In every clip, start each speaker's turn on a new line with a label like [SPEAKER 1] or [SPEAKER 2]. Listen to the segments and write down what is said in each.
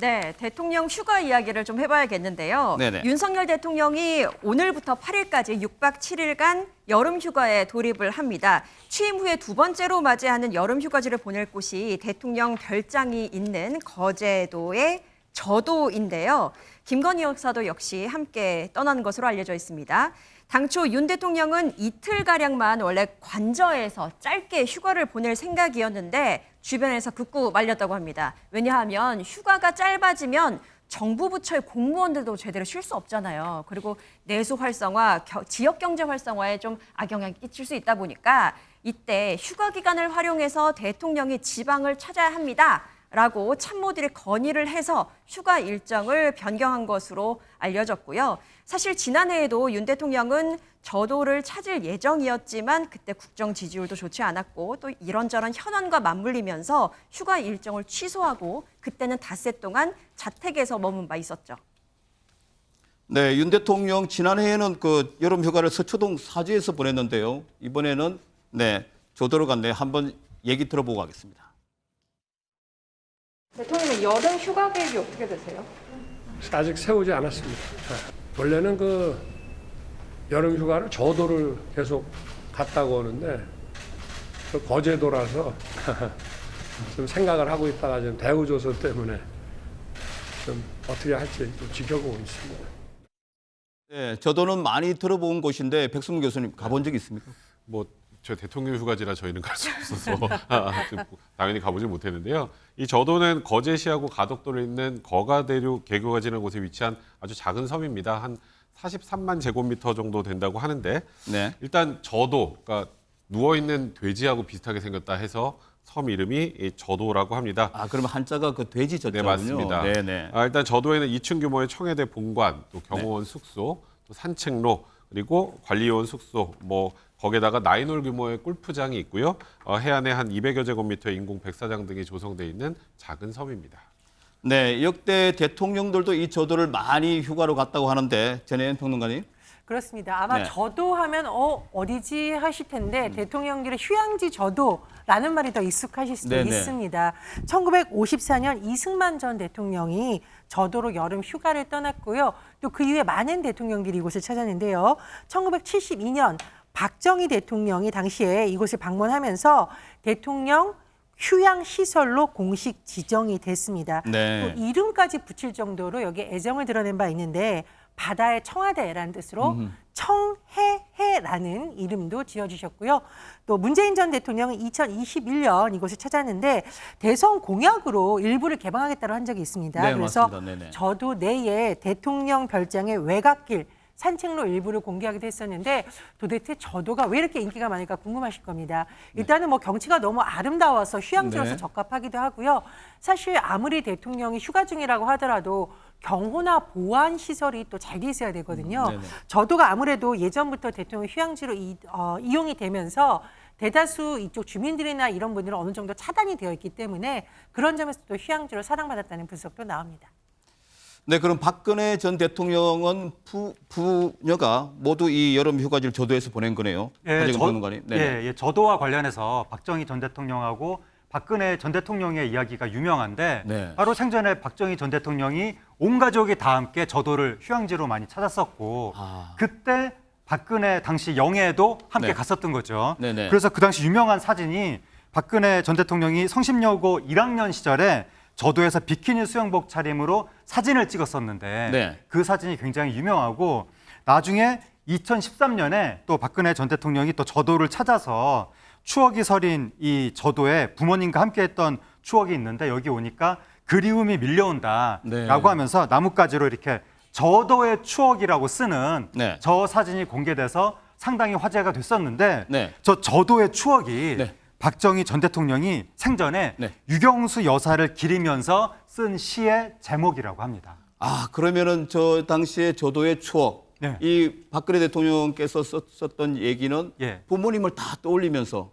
[SPEAKER 1] 네, 대통령 휴가 이야기를 좀 해봐야겠는데요.
[SPEAKER 2] 네네.
[SPEAKER 1] 윤석열 대통령이 오늘부터 8일까지 6박 7일간 여름 휴가에 돌입을 합니다. 취임 후에 두 번째로 맞이하는 여름 휴가지를 보낼 곳이 대통령 별장이 있는 거제도의 저도인데요. 김건희 여사도 역시 함께 떠나는 것으로 알려져 있습니다. 당초 윤 대통령은 이틀가량만 원래 관저에서 짧게 휴가를 보낼 생각이었는데 주변에서 극구 말렸다고 합니다. 왜냐하면 휴가가 짧아지면 정부 부처의 공무원들도 제대로 쉴 수 없잖아요. 그리고 내수 활성화, 지역 경제 활성화에 좀 악영향이 끼칠 수 있다 보니까 이때 휴가 기간을 활용해서 대통령이 지방을 찾아야 합니다. 라고 참모들이 건의를 해서 휴가 일정을 변경한 것으로 알려졌고요. 사실 지난해에도 윤 대통령은 저도를 찾을 예정이었지만 그때 국정 지지율도 좋지 않았고 또 이런저런 현안과 맞물리면서 휴가 일정을 취소하고 그때는 닷새 동안 자택에서 머문 바 있었죠.
[SPEAKER 2] 네, 윤 대통령 지난해에는 그 여름 휴가를 서초동 사주에서 보냈는데요. 이번에는 저도로 갔네요. 한번 얘기 들어보고 가겠습니다.
[SPEAKER 3] 대통령은 여름 휴가 계획이 어떻게 되세요?
[SPEAKER 4] 아직 세우지 않았습니다. 원래는 그 여름 휴가를 저도를 계속 갔다고 하는데 그 거제도라서 좀 생각을 하고 있다가 지금 대우조선 때문에 좀 어떻게 할지 좀 지켜보고 있습니다.
[SPEAKER 2] 네, 저도는 많이 들어본 곳인데 백승문 교수님 가본 적 있습니까?
[SPEAKER 5] 저 대통령 휴가지라 저희는 갈 수 없어서 당연히 가보지 못했는데요. 이 저도는 거제시하고 가덕도에 있는 거가대륙 계곡가지라는 곳에 위치한 아주 작은 섬입니다. 한 43만 제곱미터 정도 된다고 하는데
[SPEAKER 2] 네.
[SPEAKER 5] 일단 저도, 그러니까 누워있는 돼지하고 비슷하게 생겼다 해서 섬 이름이 이 저도라고 합니다.
[SPEAKER 2] 아, 그러면 한자가 그 돼지 저자군요.
[SPEAKER 5] 네, 맞습니다.
[SPEAKER 2] 네네.
[SPEAKER 5] 일단 저도에는 2층 규모의 청와대 본관, 또 경호원 숙소, 또 산책로, 그리고 관리요원 숙소, 거기에다가 나인홀 규모의 골프장이 있고요. 해안에 한 200여 제곱미터의 인공 백사장 등이 조성돼 있는 작은 섬입니다.
[SPEAKER 2] 네, 역대 대통령들도 이 저도를 많이 휴가로 갔다고 하는데 전혜연 평론가님.
[SPEAKER 6] 그렇습니다. 아마
[SPEAKER 2] 네.
[SPEAKER 6] 저도 하면 어디지 하실 텐데 대통령들의 휴양지 저도라는 말이 더 익숙하실 수도
[SPEAKER 2] 네네.
[SPEAKER 6] 있습니다. 1954년 이승만 전 대통령이 저도로 여름 휴가를 떠났고요. 또 그 이후에 많은 대통령들이 이곳을 찾았는데요. 1972년 박정희 대통령이 당시에 이곳을 방문하면서 대통령 휴양시설로 공식 지정이 됐습니다.
[SPEAKER 2] 네.
[SPEAKER 6] 또 이름까지 붙일 정도로 여기에 애정을 드러낸 바 있는데 바다의 청와대라는 뜻으로 청해해라는 이름도 지어주셨고요. 또 문재인 전 대통령은 2021년 이곳을 찾았는데 대선 공약으로 일부를 개방하겠다고 한 적이 있습니다.
[SPEAKER 2] 네,
[SPEAKER 6] 그래서
[SPEAKER 2] 맞습니다. 네네.
[SPEAKER 6] 저도 내에 대통령 별장의 외곽길 산책로 일부를 공개하기도 했었는데 도대체 저도가 왜 이렇게 인기가 많을까 궁금하실 겁니다. 일단은 경치가 너무 아름다워서 휴양지로서
[SPEAKER 2] 네.
[SPEAKER 6] 적합하기도 하고요. 사실 아무리 대통령이 휴가 중이라고 하더라도 경호나 보안 시설이 또 잘 돼 있어야 되거든요.
[SPEAKER 2] 네네.
[SPEAKER 6] 저도가 아무래도 예전부터 대통령 휴양지로 이용이 되면서 대다수 이쪽 주민들이나 이런 분들은 어느 정도 차단이 되어 있기 때문에 그런 점에서 또 휴양지로 사랑받았다는 분석도 나옵니다.
[SPEAKER 2] 네, 그럼 박근혜 전 대통령은 부녀가 모두 이 여름 휴가지를 저도에서 보낸 거네요. 하재근 평론가님. 네네.
[SPEAKER 7] 저도와 관련해서 박정희 전 대통령하고 박근혜 전 대통령의 이야기가 유명한데
[SPEAKER 2] 네.
[SPEAKER 7] 바로 생전에 박정희 전 대통령이 온 가족이 다 함께 저도를 휴양지로 많이 찾았었고 그때 박근혜 당시 영해에도 함께
[SPEAKER 2] 네.
[SPEAKER 7] 갔었던 거죠.
[SPEAKER 2] 네네.
[SPEAKER 7] 그래서 그 당시 유명한 사진이 박근혜 전 대통령이 성심여고 1학년 시절에 저도에서 비키니 수영복 차림으로 사진을 찍었었는데
[SPEAKER 2] 네.
[SPEAKER 7] 그 사진이 굉장히 유명하고 나중에 2013년에 또 박근혜 전 대통령이 또 저도를 찾아서 추억이 서린 이 저도에 부모님과 함께했던 추억이 있는데 여기 오니까 그리움이 밀려온다라고
[SPEAKER 2] 네.
[SPEAKER 7] 하면서 나뭇가지로 이렇게 저도의 추억이라고 쓰는
[SPEAKER 2] 네.
[SPEAKER 7] 저 사진이 공개돼서 상당히 화제가 됐었는데
[SPEAKER 2] 네.
[SPEAKER 7] 저 저도의 추억이
[SPEAKER 2] 네.
[SPEAKER 7] 박정희 전 대통령이 생전에
[SPEAKER 2] 네.
[SPEAKER 7] 유경수 여사를 기리면서 쓴 시의 제목이라고 합니다.
[SPEAKER 2] 아, 그러면은 저 당시에 저도의 추억.
[SPEAKER 7] 네.
[SPEAKER 2] 이 박근혜 대통령께서 썼던 얘기는
[SPEAKER 7] 예.
[SPEAKER 2] 부모님을 다 떠올리면서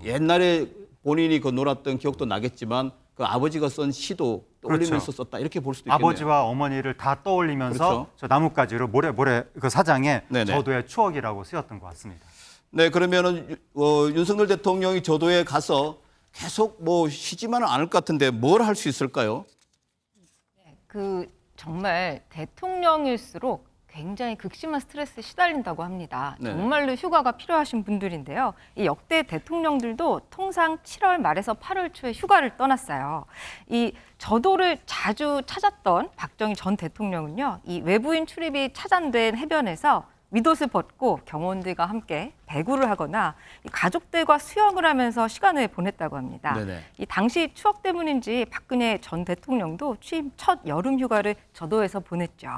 [SPEAKER 2] 옛날에 본인이 그 놀았던 기억도 나겠지만 그 아버지가 쓴 시도 떠올리면서
[SPEAKER 7] 그렇죠.
[SPEAKER 2] 썼다 이렇게 볼 수도 있겠네요.
[SPEAKER 7] 아버지와 어머니를 다 떠올리면서
[SPEAKER 2] 그렇죠.
[SPEAKER 7] 저 나뭇가지로 모래 그 사장에
[SPEAKER 2] 네네.
[SPEAKER 7] 저도의 추억이라고 쓰였던 것 같습니다.
[SPEAKER 2] 네, 그러면은 윤석열 대통령이 저도에 가서 계속 쉬지만은 않을 것 같은데 뭘 할 수 있을까요?
[SPEAKER 3] 정말 대통령일수록 굉장히 극심한 스트레스에 시달린다고 합니다.
[SPEAKER 2] 네.
[SPEAKER 3] 정말로 휴가가 필요하신 분들인데요. 이 역대 대통령들도 통상 7월 말에서 8월 초에 휴가를 떠났어요. 이 저도를 자주 찾았던 박정희 전 대통령은요, 이 외부인 출입이 차단된 해변에서 윗옷을 벗고 경호원들과 함께 배구를 하거나 이 가족들과 수영을 하면서 시간을 보냈다고 합니다.
[SPEAKER 2] 네네.
[SPEAKER 3] 이 당시 추억 때문인지 박근혜 전 대통령도 취임 첫 여름 휴가를 저도에서 보냈죠.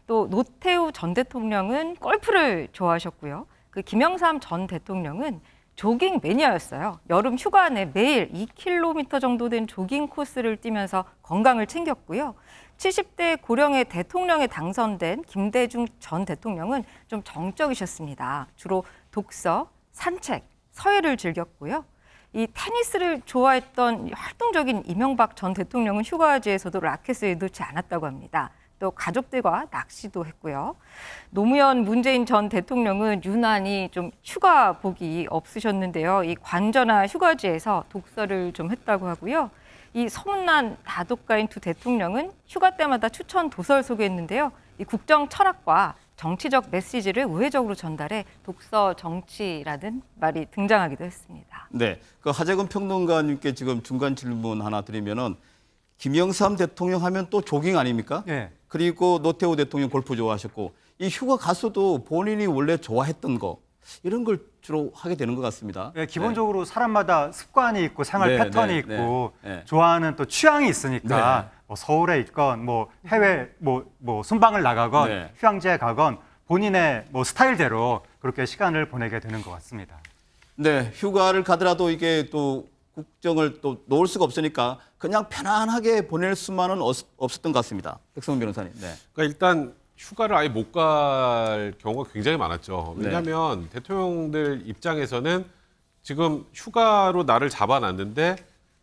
[SPEAKER 3] 또 노태우 전 대통령은 골프를 좋아하셨고요. 그 김영삼 전 대통령은 조깅 매니아였어요. 여름 휴가 내 매일 2km 정도 된 조깅 코스를 뛰면서 건강을 챙겼고요. 70대 고령의 대통령에 당선된 김대중 전 대통령은 좀 정적이셨습니다. 주로 독서, 산책, 서예를 즐겼고요. 이 테니스를 좋아했던 활동적인 이명박 전 대통령은 휴가지에서도 라켓을 놓지 않았다고 합니다. 또 가족들과 낚시도 했고요. 노무현 문재인 전 대통령은 유난히 좀 휴가 복이 없으셨는데요. 이 관저나 휴가지에서 독서를 좀 했다고 하고요. 이 소문난 다독가인 두 대통령은 휴가 때마다 추천 도서를 소개했는데요. 이 국정 철학과 정치적 메시지를 우회적으로 전달해 독서 정치라는 말이 등장하기도 했습니다.
[SPEAKER 2] 네, 그 하재근 평론가님께 지금 중간 질문 하나 드리면은 김영삼 대통령 하면 또 조깅 아닙니까?
[SPEAKER 7] 예.
[SPEAKER 2] 그리고 노태우 대통령 골프 좋아하셨고 이 휴가 갔어도 본인이 원래 좋아했던 거 이런 걸 주로 하게 되는 것 같습니다.
[SPEAKER 7] 예, 기본적으로 사람마다 습관이 있고 생활
[SPEAKER 2] 네,
[SPEAKER 7] 패턴이
[SPEAKER 2] 네,
[SPEAKER 7] 있고
[SPEAKER 2] 네.
[SPEAKER 7] 좋아하는 또 취향이 있으니까
[SPEAKER 2] 네.
[SPEAKER 7] 뭐 서울에 있건 뭐 해외 뭐 순방을 나가건
[SPEAKER 2] 네.
[SPEAKER 7] 휴양지에 가건 본인의 뭐 스타일대로 그렇게 시간을 보내게 되는 것 같습니다.
[SPEAKER 2] 네, 휴가를 가더라도 이게 또 국정을 또 놓을 수가 없으니까 그냥 편안하게 보낼 수만은 없었던 것 같습니다. 백성원 변호사님. 네.
[SPEAKER 5] 그러니까 일단 휴가를 아예 못 갈 경우가 굉장히 많았죠. 왜냐하면 대통령들 입장에서는 지금 휴가로 나를 잡아놨는데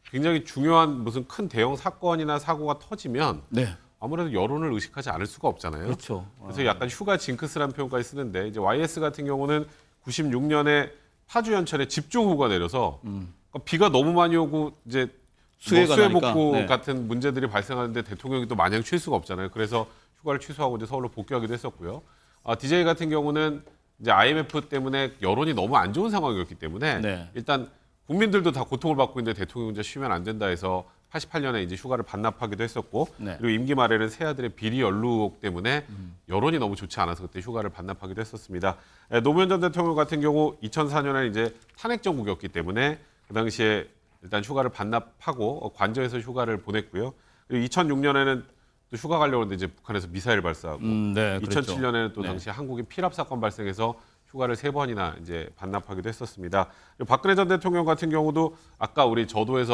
[SPEAKER 5] 굉장히 중요한 무슨 큰 대형 사건이나 사고가 터지면
[SPEAKER 2] 네.
[SPEAKER 5] 아무래도 여론을 의식하지 않을 수가 없잖아요.
[SPEAKER 2] 그렇죠.
[SPEAKER 5] 그래서 약간 휴가 징크스라는 표현까지 쓰는데 이제 YS 같은 경우는 96년에 파주 연천에 집중호우가 내려서 그러니까 비가 너무 많이 오고 이제
[SPEAKER 2] 수해가
[SPEAKER 5] 수해
[SPEAKER 2] 나니까.
[SPEAKER 5] 복구
[SPEAKER 2] 네.
[SPEAKER 5] 같은 문제들이 발생하는데 대통령이 또 마냥 쉴 수가 없잖아요. 그래서 휴가를 취소하고 이제 서울로 복귀하기도 했었고요. DJ 같은 경우는 이제 IMF 때문에 여론이 너무 안 좋은 상황이었기 때문에
[SPEAKER 2] 네.
[SPEAKER 5] 일단 국민들도 다 고통을 받고 있는데 대통령 이제 쉬면 안 된다 해서 88년에 이제 휴가를 반납하기도 했었고
[SPEAKER 2] 네.
[SPEAKER 5] 그리고 임기 말에는 새 아들의 비리 연루 의혹 때문에 여론이 너무 좋지 않아서 그때 휴가를 반납하기도 했었습니다. 노무현 전 대통령 같은 경우 2004년에 이제 탄핵 정국이었기 때문에 그 당시에 일단 휴가를 반납하고 관저에서 휴가를 보냈고요. 그리고 2006년에는 또 휴가 가려고 했는데 이제 북한에서 미사일 발사하고
[SPEAKER 2] 네, 그랬죠.
[SPEAKER 5] 2007년에는 또
[SPEAKER 2] 네.
[SPEAKER 5] 당시 한국인 피랍 사건 발생해서 휴가를 3번이나 이제 반납하기도 했었습니다. 그리고 박근혜 전 대통령 같은 경우도 아까 우리 저도의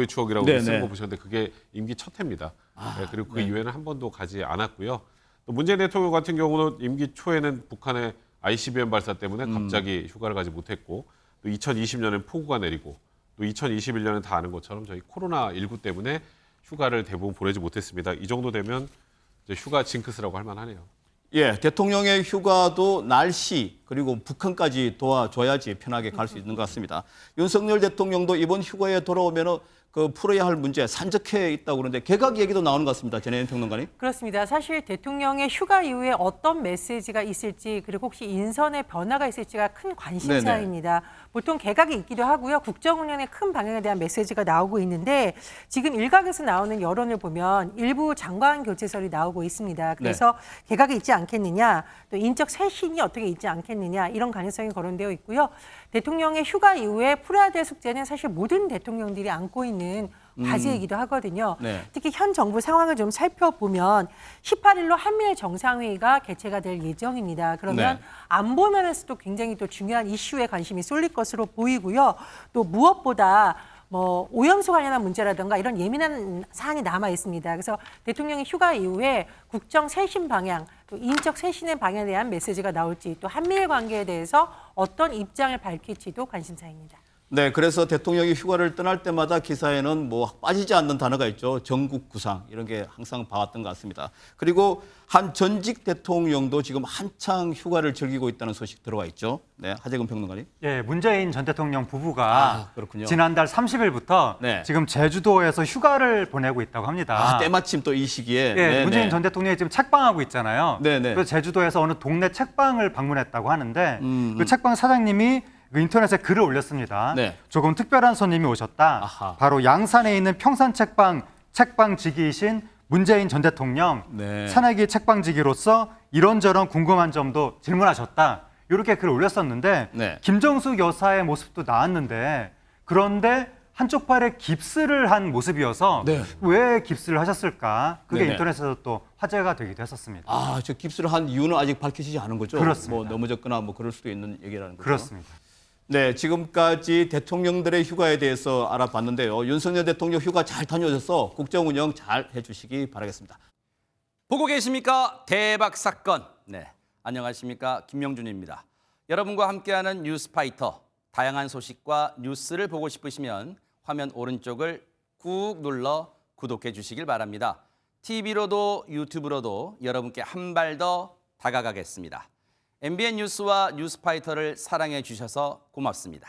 [SPEAKER 5] 추억이라고
[SPEAKER 2] 네,
[SPEAKER 5] 쓰는
[SPEAKER 2] 네.
[SPEAKER 5] 거 보셨는데 그게 임기 첫 해입니다. 네, 그리고 그
[SPEAKER 2] 네.
[SPEAKER 5] 이후에는 한 번도 가지 않았고요. 또 문재인 대통령 같은 경우는 임기 초에는 북한의 ICBM 발사 때문에 갑자기 휴가를 가지 못했고 또 2020년엔 폭우가 내리고 또 2021년은 다 아는 것처럼 저희 코로나19 때문에 휴가를 대부분 보내지 못했습니다. 이 정도 되면 이제 휴가 징크스라고 할 만하네요.
[SPEAKER 2] 예, 대통령의 휴가도 날씨 그리고 북한까지 도와줘야지 편하게 갈 수 있는 것 같습니다. 윤석열 대통령도 이번 휴가에 돌아오면 그 풀어야 할 문제 산적해 있다고 그러는데 개각 얘기도 나오는 것 같습니다. 전혜연 평론가님.
[SPEAKER 6] 그렇습니다. 사실 대통령의 휴가 이후에 어떤 메시지가 있을지 그리고 혹시 인선의 변화가 있을지가 큰 관심사입니다. 보통 개각이 있기도 하고요. 국정운영의 큰 방향에 대한 메시지가 나오고 있는데 지금 일각에서 나오는 여론을 보면 일부 장관 교체설이 나오고 있습니다. 그래서 개각이 있지 않겠느냐, 또 인적 쇄신이 어떻게 있지 않겠느냐 이런 가능성이 거론되어 있고요. 대통령의 휴가 이후에 풀어야 될 숙제는 사실 모든 대통령들이 안고 있는 과제이기도 하거든요.
[SPEAKER 2] 네.
[SPEAKER 6] 특히 현 정부 상황을 좀 살펴보면 18일로 한미일 정상회의가 개최가 될 예정입니다. 그러면
[SPEAKER 2] 네.
[SPEAKER 6] 안보 면에서도 굉장히 또 중요한 이슈에 관심이 쏠릴 것으로 보이고요. 또 무엇보다 뭐 오염수 관련한 문제라든가 이런 예민한 사안이 남아 있습니다. 그래서 대통령의 휴가 이후에 국정 쇄신 방향, 또 인적 쇄신의 방향에 대한 메시지가 나올지 또 한미일 관계에 대해서 어떤 입장을 밝힐지도 관심사입니다.
[SPEAKER 2] 네, 그래서 대통령이 휴가를 떠날 때마다 기사에는 뭐 빠지지 않는 단어가 있죠. 전국 구상 이런 게 항상 봐왔던 것 같습니다. 그리고 한 전직 대통령도 지금 한창 휴가를 즐기고 있다는 소식 들어와 있죠. 네, 하재근 평론가님.
[SPEAKER 7] 예, 문재인 전 대통령 부부가
[SPEAKER 2] 그렇군요.
[SPEAKER 7] 지난달 30일부터
[SPEAKER 2] 네.
[SPEAKER 7] 지금 제주도에서 휴가를 보내고 있다고 합니다.
[SPEAKER 2] 때마침 또 이 시기에.
[SPEAKER 7] 예,
[SPEAKER 2] 네,
[SPEAKER 7] 문재인
[SPEAKER 2] 네.
[SPEAKER 7] 전 대통령이 지금 책방하고 있잖아요.
[SPEAKER 2] 네네.
[SPEAKER 7] 그래서 제주도에서 어느 동네 책방을 방문했다고 하는데
[SPEAKER 2] 음.
[SPEAKER 7] 그 책방 사장님이 그 인터넷에 글을 올렸습니다.
[SPEAKER 2] 네.
[SPEAKER 7] 조금 특별한 손님이 오셨다.
[SPEAKER 2] 아하.
[SPEAKER 7] 바로 양산에 있는 평산 책방지기이신 문재인 전 대통령
[SPEAKER 2] 네.
[SPEAKER 7] 새내기 책방지기로서 이런저런 궁금한 점도 질문하셨다. 이렇게 글을 올렸었는데
[SPEAKER 2] 네.
[SPEAKER 7] 김정숙 여사의 모습도 나왔는데 그런데 한쪽 팔에 깁스를 한 모습이어서
[SPEAKER 2] 네.
[SPEAKER 7] 왜 깁스를 하셨을까? 그게
[SPEAKER 2] 네네.
[SPEAKER 7] 인터넷에서 또 화제가 되기도 했었습니다.
[SPEAKER 2] 저 깁스를 한 이유는 아직 밝혀지지 않은 거죠?
[SPEAKER 7] 그렇습니다.
[SPEAKER 2] 뭐 넘어졌거나 뭐 그럴 수도 있는 얘기라는 거죠.
[SPEAKER 7] 그렇습니다.
[SPEAKER 2] 네, 지금까지 대통령들의 휴가에 대해서 알아봤는데요. 윤석열 대통령 휴가 잘 다녀오셔서 국정 운영 잘 해주시기 바라겠습니다.
[SPEAKER 8] 보고 계십니까? 대박 사건. 네, 안녕하십니까? 김명준입니다. 여러분과 함께하는 뉴스파이터. 다양한 소식과 뉴스를 보고 싶으시면 화면 오른쪽을 꾹 눌러 구독해 주시길 바랍니다. TV로도 유튜브로도 여러분께 한 발 더 다가가겠습니다. MBN 뉴스와 뉴스파이터를 사랑해 주셔서 고맙습니다.